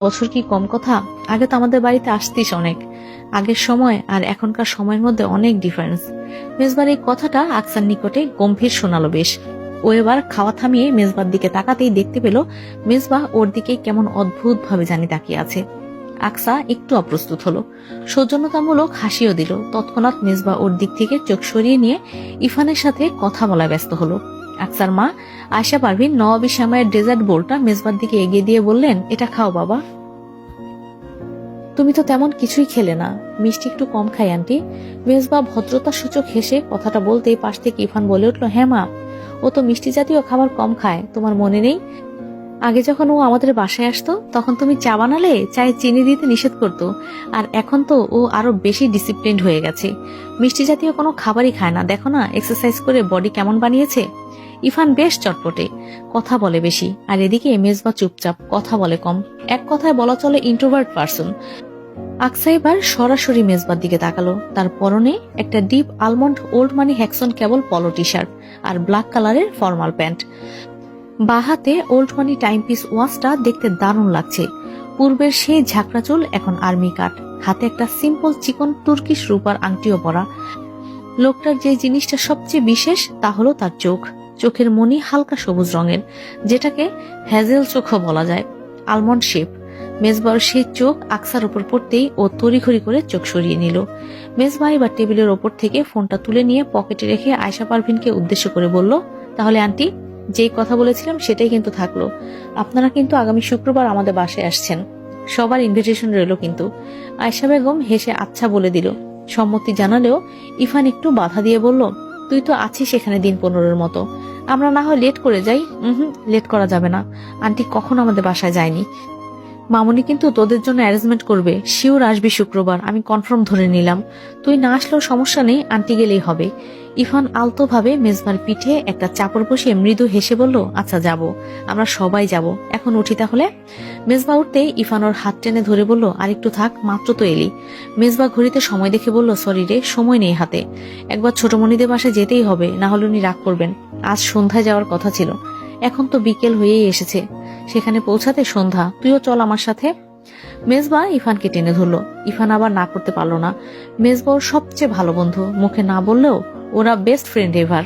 বছর কি কম কথা? আগে তো আমাদের বাড়িতে আসতিস অনেক। আগের সময় আর এখনকার সময়ের মধ্যে অনেক ডিফারেন্স। মেজবার এই কথাটা আকসার নিকটে গম্ভীর শোনালো বেশ। ও এবার খাওয়া থামিয়ে মেজবার দিকে তাকাতেই দেখতে পেল মেজবা ওর দিকে কেমন অদ্ভুত ভাবে জানি তাকিয়ে আছে। আকসা একটু অপ্রস্তুত হলো, সৌজন্যতামূলক হাসিও দিল। তৎক্ষণাৎ মেজবা ওর দিক থেকে চোখ সরিয়ে নিয়ে ইফানের সাথে কথা বলায় ব্যস্ত হলো। আকসার মা আয়শা পারভিন নবাবী শ্যামাইয়ের ডেজার্ট বোলটা মেজবার দিকে এগিয়ে দিয়ে বললেন, এটা খাও বাবা। তুমি তো তেমন কিছুই খেলে না, মিষ্টি একটু কম খাই আন্টি। মেজবা ভদ্রতা সূচক হেসে কথাটা বলতেই পাশ থেকে ইফান বলে উঠল, হ্যাঁ মা, ও তো মিষ্টি জাতীয় খাবার কম খায়, তোমার মনে নেই? আগে যখন ও আমাদের বাসায় আসতো তখন তুমি চা বানালে চায়ে চিনি দিতে নিষেধ করতো, আর এখন তো ও আরো বেশি ডিসিপ্লিনড হয়ে গেছে। মিষ্টি জাতীয় কোনো খাবারই খায় না, দেখো না এক্সারসাইজ করে বডি কেমন বানিয়েছে। ইফান বেশ চটপটে, কথা বলে বেশি, আর এদিকে মেজবা চুপচাপ, কথা বলে কম। এক কথায় বলা চলে ইন্ট্রোভার্ট পারসন। আকসা এবার সরাসরি মেজবার দিকে তাকালো। তার পরনে একটা ডিপ আলমন্ড ওল্ড মানি হ্যাকসন কেবল পলো টি শার্ট আর ব্ল্যাক কালারের ফর্মাল প্যান্ট। বাঁ হাতে ওল্ড মানি টাইমপিস ওয়াচটা দেখতে দারুণ লাগছে। পূর্বের সেই ঝাঁকড়া চুল এখন আর্মি কাট, হাতে একটা সিম্পল চিকন তুর্কিশ রূপার আংটিও পরা। লোকটার যে জিনিসটা সবচেয়ে বিশেষ তা হলো তার চোখ। চোখের মনি হালকা সবুজ রঙের, যেটাকে হ্যাজেল চোখও বলা যায়, আলমন্ড শেপ। মেজবার সেই চোখ আকসার উপর পড়তেই ও তড়িঘড়ি করে চোখ সরিয়ে নিল। মেজবা এবার টেবিলের ওপর থেকে ফোনটা তুলে নিয়ে পকেটে রেখে আয়শা পারভিনকে উদ্দেশ্য করে বলল, তাহলে আন্টি, যেই কথা বলেছিলাম সেটাই কিন্তু থাকলো। আপনারা কিন্তু আগামী শুক্রবার আমাদের বাসায় আসছেন, সবার ইনভিটেশন রইল কিন্তু। আয়শা বেগম হেসে আচ্ছা বলে দিল। সম্মতি জানালেও ইফান একটু বাধা দিয়ে বলল, তুই তো আছিস এখানে দিন 15-এর মতো, আমরা না হয় লেট করে যাই। লেট করা যাবে না, আন্টি কখনো আমাদের বাসায় যায়নি। মামুনি কিন্তু তোদের জন্য অ্যারেঞ্জমেন্ট করবে, শিওর আসবি শুক্রবার, আমি কনফার্ম ধরে নিলাম। তুই না আসলেও সমস্যা নেই, আন্টি গেলেই হবে। ইফান আলতো ভাবে মেজবার পিঠে একটা চাপড় বসিয়ে মৃদু হেসে বলল, আচ্ছা যাব, আমরা সবাই যাব, এখন উঠি তাহলে। মেজবা উঠতেই ইফান ওর হাত টেনে ধরে বলল, আর একটু থাক, মাত্র তো এলি। মেজবা ঘড়িতে সময় দেখে বলল, সরি রে, সময় নেই হাতে, একবার ছোটমণিদের বাসায় যেতেই হবে, না হলে উনি রাগ করবেন। আজ সন্ধ্যায় যাওয়ার কথা ছিল, এখন তো বিকেল হয়েই এসেছে, সেখানে পৌঁছাতে সন্ধ্যা, তুইও চল আমার সাথে। মেজবা ইফানকে টেনে ধরল। ইফান আবার না করতে পারল না। মেজবা ওর সবচেয়ে ভালো বন্ধু, মুখে না বললেও ওরা বেস্ট ফ্রেন্ড এভার।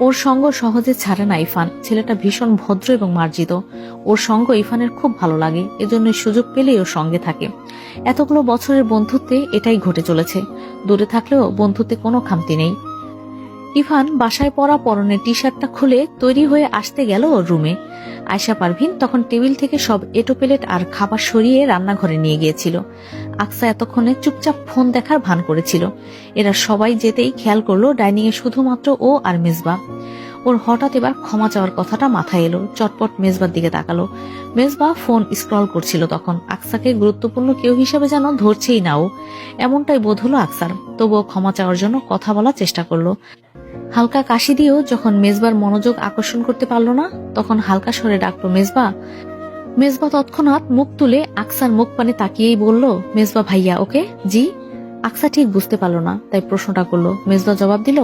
ওর সঙ্গ সহজে ছাড়ে না ইফান, ছেলেটা ভীষণ ভদ্র এবং মার্জিত। ওর সঙ্গ ইফানের খুব ভালো লাগে, এজন্য সুযোগ পেলেই ওর সঙ্গে থাকে। এতগুলো বছরের বন্ধুত্বে এটাই ঘটে চলেছে, দূরে থাকলেও বন্ধুত্বে কোনো খামতি নেই। ইফান বাসায় পরা পরনের টি শার্টটা খুলে তৈরি হয়ে আসতে গেল ওর রুমে। আয়শা পারভিন তখন টেবিল থেকে সব এটো প্লেট আর খাবার সরিয়ে রান্নাঘরে নিয়ে গিয়েছিল। আকসা এতক্ষণে চুপচাপ ফোন দেখার ভান করেছিল। এরা সবাই যেতেই খেয়াল করলো ডাইনিং এ শুধুমাত্র ও আর মেজবা। ওর হঠাৎ এবার ক্ষমা চাওয়ার কথাটা মাথায় এলো, চটপট মেজবার দিকে তাকালো। মেজবা ফোন স্ক্রল করছিল তখন। আকসাকে গুরুত্বপূর্ণ কেউ হিসেবে যেন ধরছেই না ও, এমনটাই বোধ হলো আকসার। তবুও ক্ষমা চাওয়ার জন্য কথা বলার চেষ্টা করলো। হালকা কাশি দিয়েও যখন মেজবার মনোযোগ আকর্ষণ করতে পারল না, তখন হালকা স্বরে ডাকলো, মেজবা। মেজবা তৎক্ষণাৎ মুখ তুলে আকসার মুখ পানে তাকিয়েই বলল, মেজবা ভাইয়া। ওকে জি। আকসা ঠিক বুঝতে পারল না, তাই প্রশ্নটা করলো। মেজবা জবাব দিল,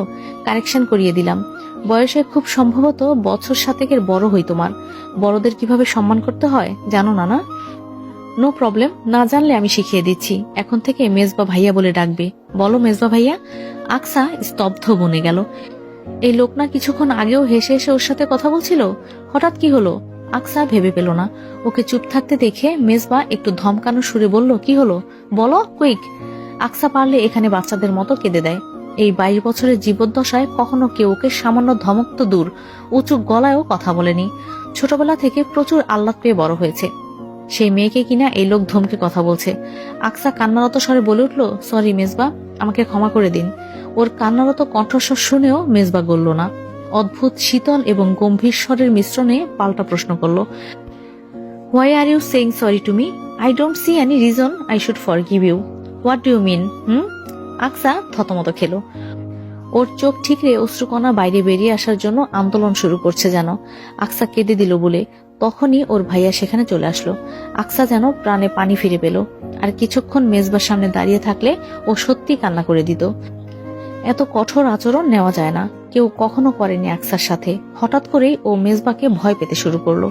কারেকশন করিয়ে দিলাম, বয়সে খুব সম্ভবত বছর 7-এর বড় হই তোমার। বড়দের কিভাবে সম্মান করতে হয় জানো না? না, নো প্রবলেম, না জানলে আমি শিখিয়ে দিচ্ছি। এখন থেকে মেজবা ভাইয়া বলে ডাকবে। বলো মেজবা ভাইয়া। আকসা স্তব্ধ বনে গেল। এই লোক না কিছুক্ষণ আগেও হেসে হেসে ওর সাথে কথা বলছিল, হঠাৎ কি হলো? আকসা ভেবে পেল না। ওকে চুপ থাকতে দেখে মেজবা একটু ধমকানো সুরে বলল, কি হলো বলো, কুইক। আকসা পারলে এখানে বাচ্চাদের মতো কেঁদে দেয়। এই 22 বছরের জীবদ্দশায় কখনো কেউ ওকে সামান্য ধমক তো দূর, উঁচু গলায়ও কথা বলেনি। ছোটবেলা থেকে প্রচুর আহ্লাদ পেয়ে বড় হয়েছে। সেই মেয়েকে কিনা এই লোক ধমকে কথা বলছে। আকসা কান্নারত স্বরে বলে উঠল, সরি মেজবা, আমাকে ক্ষমা করে দিন। ওর কান্নারত কণ্ঠস্বর শুনেও মেজবা গলল না। অদ্ভুত শীতল এবং গম্ভীর স্বরের মিশ্রণে পাল্টা প্রশ্ন করল, why are you saying sorry to me? I don't see any reason I should forgive you. What do you mean? Aksa থতমত খেল। ওর চোখ ঠিকরে অশ্রুকণা বাইরে বেরিয়ে আসার জন্য আন্দোলন শুরু করছে যেন। আকসা কেঁদে দিল বলে তখনই ওর ভাইয়া সেখানে চলে আসলো। আকসা যেন প্রাণে পানি ফিরে পেল। আর কিছুক্ষণ মেজবার সামনে দাঁড়িয়ে থাকলে ও সত্যি কান্না করে দিত। এত কঠোর আচরণ নেওয়া যায় না, কেউ কখনো করেনি আকসার সাথে। হঠাৎ করেই ও মেজবাকে ভয় পেতে শুরু করলো।